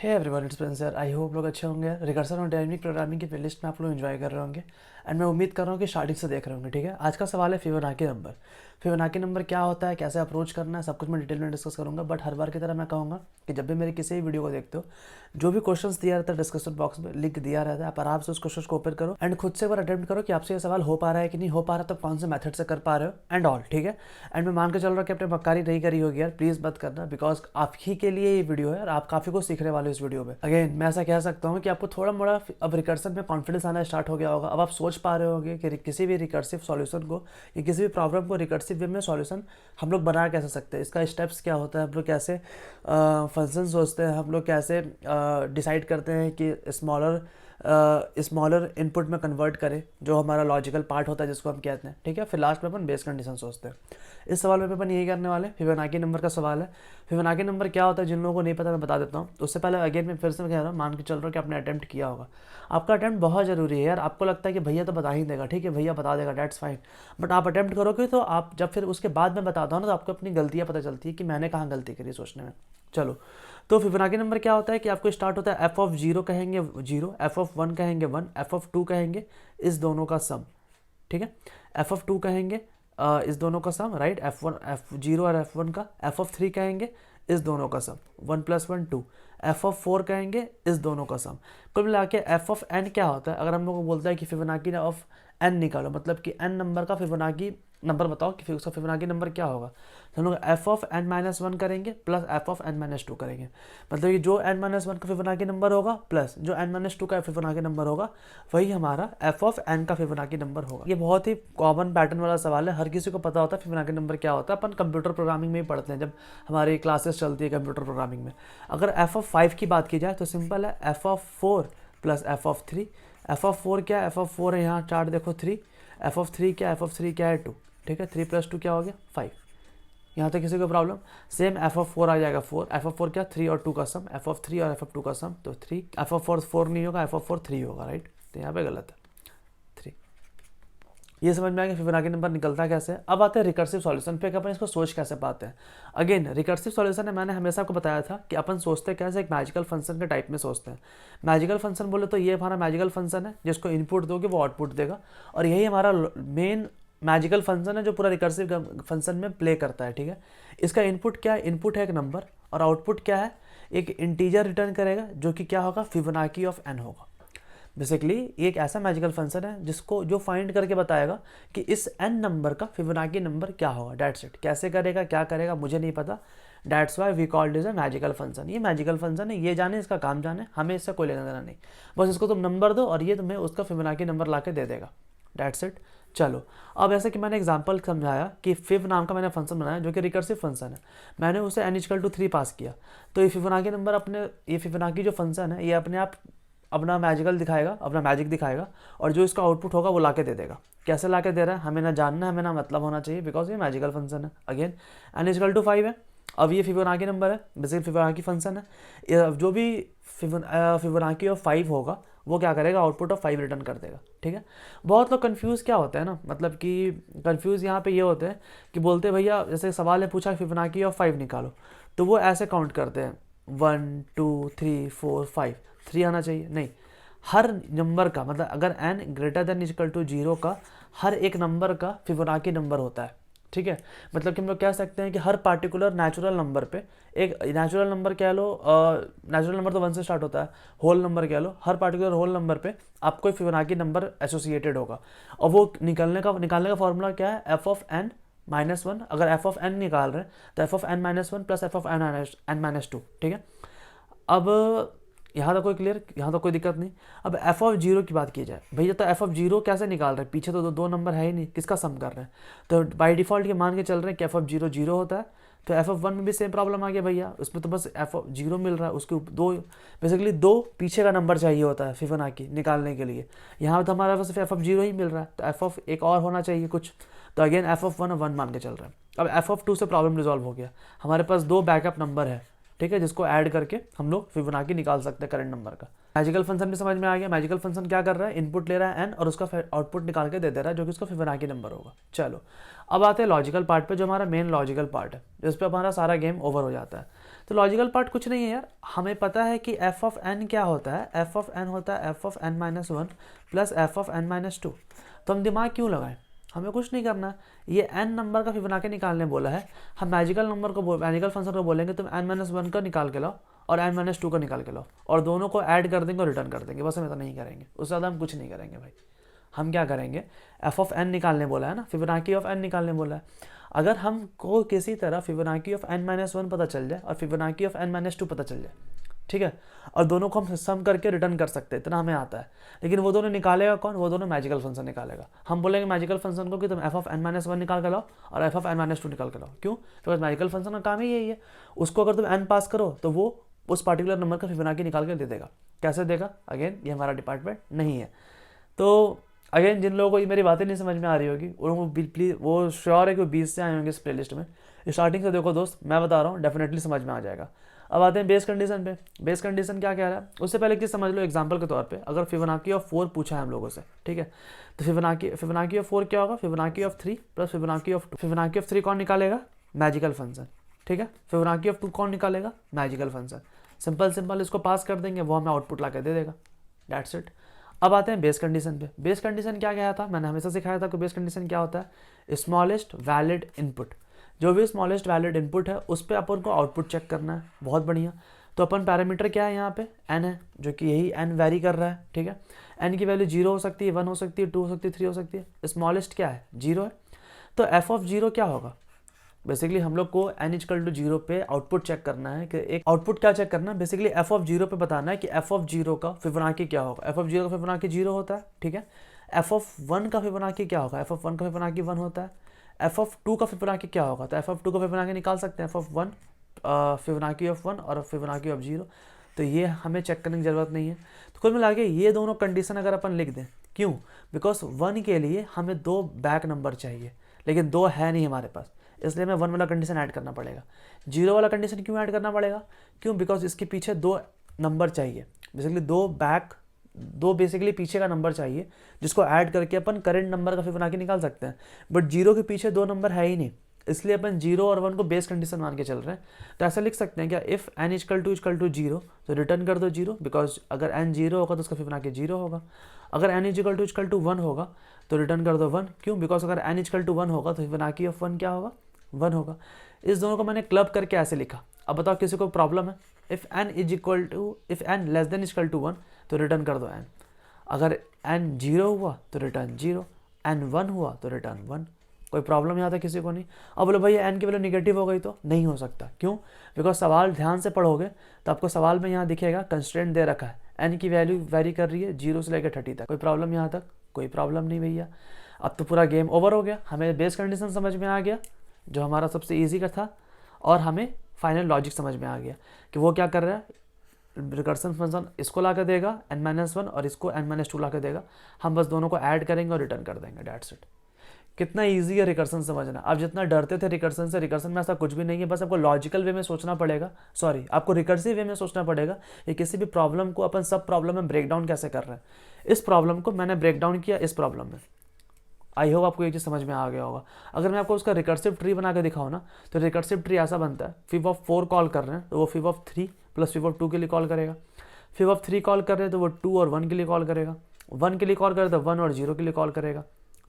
Hey everyone, it's प्रिंसर। I hope लोग अच्छे होंगे। रिकर्सन और डायनेमिक प्रोग्रामिंग की प्लेलिस्ट में आप लोग एंजॉय कर रहे होंगे एंड मैं उम्मीद कर रहा हूँ कि स्टार्टिंग से देख रहे होंगे। ठीक है, आज का सवाल है फिबोनाची नंबर। फिबोनाची नंबर क्या होता है, कैसे अप्रोच करना है, सब कुछ मैं डिटेल में डिस्कस करूंगा। बट हर बार की तरह मैं कहूँगा कि जब भी मेरे किसी भी वीडियो को देखते हो, जो भी क्वेश्चंस दिया रहता है डिस्कशन बॉक्स में लिख दिया रहता है, आप आराम से उस क्वेश्चन को ओपन करो एंड खुद से एक बार अटेम्प्ट करो कि आपसे ये सवाल हो पा रहा है कि नहीं हो पा रहा, तो कौन से मेथड से कर पा रहे हो एंड ऑल। ठीक है, एंड मैं मान के चल रहा हूँ कि आपने मक्कारी नहीं करी होगी यार, प्लीज़ मत करना, बिकॉज आप ही के लिए ये वीडियो है और आप काफ़ी कुछ सीखने वाले हो इस वीडियो में। अगेन मैं ऐसा कह सकता हूँ कि आपको थोड़ा मोड़ा अब रिकर्सन में कॉन्फिडेंस आना स्टार्ट हो गया होगा। अब आप सोच पा रहे होंगे कि किसी भी रिकर्सिव सॉल्यूशन को या किसी भी प्रॉब्लम को रिकर्सिव वे में सॉल्यूशन हम लोग बना कैसे सकते हैं, इसका स्टेप्स क्या होता है, हम लोग कैसे फंक्शन सोचते हैं, हम लोग कैसे डिसाइड करते हैं कि स्मॉलर इनपुट में कन्वर्ट करें, जो हमारा लॉजिकल पार्ट होता है जिसको हम कहते हैं। ठीक है, फिर लास्ट में अपन बेस कंडीशन सोचते हैं। इस सवाल में भी अपन यही करने वाले हैं। फिबोनाची नंबर का सवाल है। फिबोनाची नंबर क्या होता है, जिन लोगों को नहीं पता मैं बता देता हूँ। तो उससे पहले अगेन मैं फिर से कह रहा हूँ, मान के चल रहा हूँ कि आपने अटेम्प्ट किया होगा। आपका अटेम्प्ट बहुत ज़रूरी है यार। आपको लगता है कि भैया तो बता ही देगा, ठीक है भैया बता देगा, डेट्स फाइन। बट आप अटेम्प्ट करोगे तो आप जब फिर उसके बाद में बताता हूँ ना, तो आपको अपनी गलतियाँ पता चलती है कि मैंने कहाँ गलती करी सोचने में। चलो, तो फिबोनाची नंबर क्या होता है कि आपको स्टार्ट होता है एफ ऑफ जीरो कहेंगे जीरो, एफ ऑफ वन कहेंगे वन, एफ ऑफ टू कहेंगे इस दोनों का सम। ठीक है, एफ ऑफ टू कहेंगे इस दोनों का sum, right. F one, F zero और एफ वन का, एफ ऑफ थ्री कहेंगे इस दोनों का sum, one plus one two. F of four कहेंगे इस दोनों का सम। कुल मिला के एफ ऑफ एन क्या होता है, अगर हम लोग को बोलता है कि फिबोनाची ऑफ एन निकालो, मतलब कि एन नंबर का फिबोनाची नंबर बताओ कि फिर उसका फिबोनाची नंबर क्या होगा, तो हम लोग F of N minus one करेंगे plus F of N minus two करेंगे। मतलब कि जो एन माइनस वन का फिबोनाची नंबर होगा प्लस जो एन माइनस टू का फिबोनाची नंबर होगा, वही हमारा एफ ऑफ एन का फिबोनाची नंबर होगा। ये बहुत ही कॉमन पैटर्न वाला सवाल है, हर किसी को पता होता है फिबोनाची नंबर क्या होता है। अपन कंप्यूटर प्रोग्रामिंग में ही पढ़ते हैं जब हमारी क्लासेस चलती है कंप्यूटर प्रोग्रामिंग में। अगर एफ ऑफ फाइव की बात की जाए तो सिंपल है, f of four plus F of three. F of four क्या है, एफ ऑफ फोर है यहाँ चार्ट देखो थ्री। एफ ऑफ थ्री क्या है, एफ ऑफ थ्री क्या है टू। ठीक है, थ्री प्लस टू क्या हो गया फाइव। यहाँ तक किसी को problem. Same F of four आ जाएगा फोर, एफ ऑफ फोर क्या थ्री और टू का सम, एफ ऑफ थ्री और एफ ऑफ टू का सम, तो three. F of four four नहीं होगा, एफ ऑफ फोर थ्री होगा, राइट। तो यहाँ पे गलत है, थ्री। ये समझ में आ गया फिबोनाची नंबर निकलता कैसे। अब आते हैं रिकर्सिव सॉल्यूशन पे कि अपन इसको सोच कैसे पाते हैं। अगेन रिकर्सिव सॉल्यूशन है, मैंने हमेशा आपको बताया था कि अपन सोचते कैसे, एक मैजिकल फंक्शन के टाइप में सोचते हैं। मैजिकल फंक्शन बोले तो ये हमारा मैजिकल फंक्शन है, जिसको इनपुट दोगे वो आउटपुट देगा, और यही हमारा मेन मैजिकल फंक्शन है जो पूरा रिकर्सिव फंक्शन में प्ले करता है। ठीक है, इसका इनपुट क्या है, इनपुट है एक नंबर, और आउटपुट क्या है, एक इंटीजर रिटर्न करेगा जो कि क्या होगा, फिबोनाची ऑफ एन होगा। बेसिकली ये एक ऐसा मैजिकल फंक्शन है जिसको जो फाइंड करके बताएगा कि इस एन नंबर का फिबोनाची नंबर क्या होगा। That's it. कैसे करेगा, क्या करेगा, मुझे नहीं पता। That's why we called is a magical function. ये मैजिकल फंक्शन है, ये जाने इसका काम जाने, हमें इससे कोई लेना देना नहीं। बस इसको तुम नंबर दो और ये तुम्हें उसका फिबोनाची नंबर ला के दे देगा। That's it. चलो, अब ऐसे कि मैंने एग्जांपल समझाया कि फिब नाम का मैंने फंक्शन बनाया जो कि रिकर्सिव फंक्शन है, मैंने उसे n इक्वल टू थ्री पास किया, तो ये फिबोनाची नंबर अपने, ये फिबोनाची जो फंक्शन है ये अपने आप अपना मैजिकल दिखाएगा, अपना मैजिक दिखाएगा, और जो इसका आउटपुट होगा वो ला के दे देगा। कैसे ला के दे रहा है हमें ना जानना है, हमें ना मतलब होना चाहिए, बिकॉज ये मैजिकल फंक्शन है। Again n equal to five है। अब ये फिबोनाची नंबर है, बेसिकली फिबोनाची फंक्शन है। जो भी फिबोनाची ऑफ फाइव होगा वो क्या करेगा, आउटपुट ऑफ फाइव रिटर्न कर देगा। ठीक है, बहुत लोग कंफ्यूज क्या होते हैं ना, मतलब कि कंफ्यूज यहाँ पे ये होते हैं कि बोलते हैं भैया, जैसे सवाल है पूछा फिबोनाची ऑफ फाइव निकालो, तो वो ऐसे काउंट करते हैं one two three four five, three आना चाहिए, नहीं। हर नंबर का मतलब अगर n greater than equal to zero का हर एक नंबर का फिबोनाची नंबर होता है। ठीक है, मतलब कि हम लोग कह सकते हैं कि हर पार्टिकुलर नेचुरल नंबर पे, एक नेचुरल नंबर कह लो, नेचुरल नंबर तो वन से स्टार्ट होता है, होल नंबर कह लो, हर पार्टिकुलर होल नंबर पे आपको एक फिबोनाची नंबर एसोसिएटेड होगा, और वो निकालने का फॉर्मूला क्या है, f of N minus one. अगर एफ ऑफ एन निकाल रहे हैं तो f of N minus one plus F of N minus two. ठीक है, अब यहाँ तक कोई क्लियर, यहाँ तक कोई दिक्कत नहीं। अब एफ ऑफ जीरो की बात की जाए, भैया तो एफ ऑफ जीरो कैसे निकाल रहे हैं, पीछे तो दो नंबर है ही नहीं, किसका सम कर रहे हैं, तो बाय डिफॉल्ट ये मान के चल रहे हैं कि एफ ऑफ जीरो जीरो होता है। तो एफ ऑफ वन में भी सेम प्रॉब्लम आ गया भैया, उसमें तो बस एफ ऑफ जीरो मिल रहा है, उसके दो, बेसिकली दो पीछे का नंबर चाहिए होता है फिबोनाची निकालने के लिए। यहाँ तो हमारा बस एफ ऑफ जीरो ही मिल रहा है, तो एफ ऑफ एक और होना चाहिए कुछ, तो again F of one one मान के चल रहा है। अब एफ ऑफ टू से प्रॉब्लम रिजॉल्व हो गया, हमारे पास दो बैकअप नंबर है। ठीक है, जिसको ऐड करके हम लोग फिबोनाची निकाल सकते हैं करंट नंबर का। मैजिकल फंक्शन भी समझ में आ गया। मैजिकल फंक्शन क्या कर रहा है, इनपुट ले रहा है n और उसका आउटपुट निकाल के दे दे रहा है जो कि उसका फिबोनाची नंबर होगा। चलो, अब आते हैं लॉजिकल पार्ट पे, जो हमारा मेन लॉजिकल पार्ट है, जिस पे हमारा सारा गेम ओवर हो जाता है। तो लॉजिकल पार्ट कुछ नहीं है यार, हमें पता है कि एफ ऑफ एन क्या होता है, एफ ऑफ एन होता है f of N minus one plus F of N minus two. तो हम दिमाग क्यों लगाएं, हमें कुछ नहीं करना, ये एन नंबर का फिबोनाची निकालने बोला है, हम मैजिकल नंबर को मैजिकल फंक्शन को बोलेंगे तुम एन माइनस वन का निकाल के लाओ और एन माइनस टू का निकाल के लाओ और दोनों को ऐड कर देंगे और रिटर्न कर देंगे, बस हम इतना नहीं करेंगे, उससे ज़्यादा हम कुछ नहीं करेंगे भाई। हम क्या करेंगे, एफ ऑफ एन निकालने बोला है ना, फिबोनाची ऑफ एन निकालने बोला है। अगर हमको किसी तरह Fibonacci of N minus one पता चल जाए और Fibonacci of N minus two पता चल जाए, ठीक है, और दोनों को हम सम करके रिटर्न कर सकते हैं, इतना हमें आता है। लेकिन वो दोनों निकालेगा कौन, वो दोनों मैजिकल फंक्शन निकालेगा। हम बोलेंगे मैजिकल फंक्शन को कि तुम f of N minus one निकाल कर लाओ और F of N minus two निकाल कर लाओ। क्यों, बिकॉज मैजिकल फंक्शन का काम ही यही है, उसको अगर तुम एन पास करो तो वो उस पार्टिकुलर नंबर का फिबोनाची निकाल कर दे देगा। कैसे देगा, अगेन ये हमारा डिपार्टमेंट नहीं है। तो अगेन जिन लोगों को ये मेरी बातें नहीं समझ में आ रही होगी उनको प्लीज़, वो श्योर है कि वो 20 से आए होंगे इस प्लेलिस्ट में, स्टार्टिंग से देखो दोस्त, मैं बता रहा हूँ डेफिनेटली समझ में आ जाएगा। अब आते हैं बेस कंडीशन पे। बेस कंडीशन क्या कह रहा है, उससे पहले एक चीज़ समझ लो एग्जांपल के तौर पे, अगर फिबोनाची ऑफ 4 पूछा है हम लोगों से, ठीक है, तो फिबोनाची ऑफ 4 क्या होगा, Fibonacci of 3 plus Fibonacci of 2। Fibonacci of 3 कौन निकालेगा, मैजिकल फंक्शन, ठीक है। फिबोनाची ऑफ 2 कौन निकालेगा, मैजिकल फंक्शन। सिंपल इसको पास कर देंगे, वो हमें आउटपुट ला कर दे देगा, दैट्स इट। अब आते हैं बेस कंडीशन पे। बेस कंडीशन क्या कहा था, मैंने हमेशा सिखाया था कि बेस कंडीशन क्या होता है, स्मॉलेस्ट वैलिड इनपुट। जो भी स्मॉलेस्ट वैलिड इनपुट है उस पर अपन को आउटपुट चेक करना है, बहुत बढ़िया। तो अपन पैरामीटर क्या है यहाँ पे, एन है, जो कि यही एन वेरी कर रहा है, ठीक है। एन की वैल्यू 0 हो सकती है, 1 हो सकती है, 2 हो सकती है, 3 हो सकती है, स्मॉलेस्ट क्या है, 0 है। तो एफ ऑफ 0 क्या होगा, बेसिकली हम लोग को एन इक्वल टू 0 पे आउटपुट चेक करना है कि एक आउटपुट क्या चेक करना है, बेसिकली एफ ऑफ 0 पे बताना है कि एफ ऑफ 0 का फिबोनाची क्या होगा। एफ ऑफ 0 का फिबोनाची 0 होता है, ठीक है। एफ ऑफ 1 का फिबोनाची क्या होगा, एफ ऑफ 1 का फिबोनाची 1 होता है। एफ ऑफ 2 का फिबोनाची क्या होगा, तो एफ ऑफ 2 का फिबोनाची निकाल सकते हैं, एफ ऑफ 1 फिबोनाची ऑफ 1 और फिबोनाची ऑफ 0। तो ये हमें चेक करने की जरूरत नहीं है। तो कुल मिला के ये दोनों कंडीशन अगर अपन लिख दें, क्यों, बिकॉज 1 के लिए हमें 2 बैक नंबर चाहिए, लेकिन 2 है नहीं हमारे पास, इसलिए हमें 1 वाला कंडीशन ऐड करना पड़ेगा। 0 वाला कंडीशन क्यों ऐड करना पड़ेगा, क्यों, बिकॉज इसके पीछे 2 नंबर चाहिए, बेसिकली 2 बेसिकली पीछे का नंबर चाहिए जिसको ऐड करके अपन करेंट नंबर का फिबोनाची निकाल सकते हैं। बट 0 के पीछे 2 नंबर है ही नहीं, इसलिए अपन 0 और 1 को बेस कंडीशन मान के चल रहे हैं। तो ऐसा लिख सकते हैं क्या, इफ़ n इक्वल टू 0 तो रिटर्न कर दो 0, बिकॉज अगर n 0 होगा तो उसका फिबोनाची 0 होगा। अगर n इक्वल टू 1 होगा तो रिटर्न कर दो 1, क्यों, बिकॉज अगर n इक्वल टू 1 होगा तो फिबोनाची ऑफ 1 क्या होगा, 1 होगा। इस दोनों को मैंने क्लब करके ऐसे लिखा। अब बताओ किसी को प्रॉब्लम है, if n less than equal to 1 तो रिटर्न कर दो n, अगर n 0 हुआ तो रिटर्न 0, n 1 हुआ तो रिटर्न 1। कोई प्रॉब्लम यहाँ तक किसी को नहीं। अब बोलो भाई n की वैल्यू निगेटिव हो गई तो नहीं हो सकता, क्यों, बिकॉज सवाल ध्यान से पढ़ोगे तो आपको सवाल में यहाँ दिखेगा कंस्ट्रेंट दे रखा है, n की वैल्यू वेरी कर रही है 0 से लेकर 30 तक। कोई प्रॉब्लम यहाँ तक, कोई प्रॉब्लम नहीं भैया। अब तो पूरा गेम ओवर हो गया, हमें बेस कंडीशन समझ में आ गया जो हमारा सबसे ईजी का था, और हमें फाइनल लॉजिक समझ में आ गया कि वो क्या कर रहा है, रिकर्सन फंक्शन इसको ला कर देगा n-1 और इसको n-2 ला कर देगा, हम बस दोनों को ऐड करेंगे और रिटर्न कर देंगे, दैट्स इट। कितना इजी है रिकर्सन समझना। आप जितना डरते थे रिकर्सन से, रिकर्सन में ऐसा कुछ भी नहीं है, बस आपको लॉजिकल वे में सोचना पड़ेगा, सॉरी आपको रिकर्सिव वे में सोचना पड़ेगा कि किसी भी प्रॉब्लम को अपन सब प्रॉब्लम में ब्रेक डाउन कैसे कर रहे हैं। इस प्रॉब्लम को मैंने ब्रेक डाउन किया इस प्रॉब्लम में, आई होप आपको ये चीज़ समझ में आ गया होगा। अगर मैं आपको उसका रिकर्सिव ट्री बना के दिखाऊँ ना, तो रिकर्सिव ट्री ऐसा बनता है, फिब ऑफ 4 कॉल कर रहे हैं तो वो fib of 3 plus fib of 2 के लिए कॉल करेगा, फिब ऑफ 3 कॉल कर रहे हैं तो वो 2 और 1 के लिए कॉल करेगा, 1 के लिए कॉल करे तो 1 और 0 के लिए कॉल करेगा,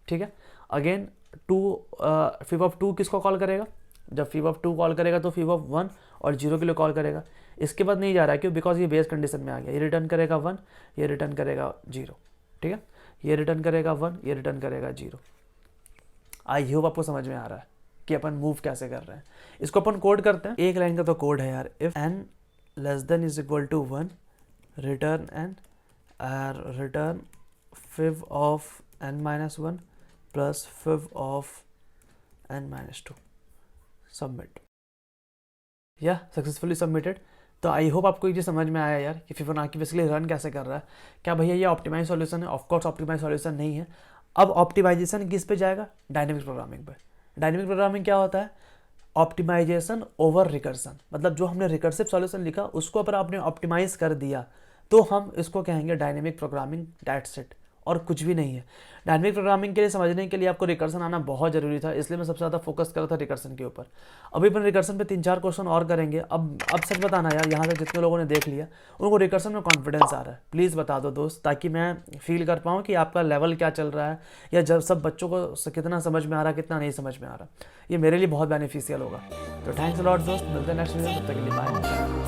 ठीक है। अगेन फिब ऑफ 2 किसको कॉल करेगा, जब फिब ऑफ 2 कॉल करेगा तो फिब ऑफ 1 और 0 के लिए कॉल करेगा। इसके बाद नहीं जा रहा है, क्यों, बिकॉज ये बेस कंडीशन में आ गया, ये रिटर्न करेगा 1, ये रिटर्न करेगा 0, ठीक है, ये रिटर्न करेगा 1, ये रिटर्न करेगा 0। आई होप आपको समझ में आ रहा है कि अपन मूव कैसे कर रहे हैं। इसको अपन कोड करते हैं, एक लाइन का तो कोड है यार, if n less than is equal to 1 return n return fib of n-1 plus fib of n-2, submit, या सक्सेसफुली सबमिटेड। तो आई होप आपको ये चीज़ समझ में आया यार कि फिबोनाची बेसिकली रन कैसे कर रहा है। क्या भैया ये ऑप्टिमाइज सॉल्यूशन है, ऑफकोर्स ऑप्टिमाइज सॉल्यूशन नहीं है। अब ऑप्टिमाइजेशन किस पे जाएगा, डायनेमिक प्रोग्रामिंग पे। डायनेमिक प्रोग्रामिंग क्या होता है, ऑप्टिमाइजेशन ओवर रिकर्सन, मतलब जो हमने रिकर्सिव सॉल्यूशन लिखा उसको अगर आपने ऑप्टिमाइज कर दिया तो हम इसको कहेंगे डायनेमिक प्रोग्रामिंग, दैट्स इट। और कुछ भी नहीं है। डायनेमिक प्रोग्रामिंग के लिए समझने के लिए आपको रिकर्सन आना बहुत ज़रूरी था, इसलिए मैं सबसे ज़्यादा फोकस कर रहा था रिकर्सन के ऊपर। अभी अपन रिकर्सन पे 3-4 क्वेश्चन और करेंगे। अब सच बताना यार, यहाँ तक जितने लोगों ने देख लिया उनको रिकर्सन में कॉन्फिडेंस आ रहा है, प्लीज़ बता दो दोस्त, ताकि मैं फील कर पाऊँ कि आपका लेवल क्या चल रहा है, या जब सब बच्चों को कितना समझ में आ रहा है, कितना नहीं समझ में आ रहा। ये मेरे लिए बहुत बेनिफिशियल होगा। तो थैंक्स अ लॉट दोस्त, मिलते हैं नेक्स्ट वीडियो, तब तक के लिए बाय।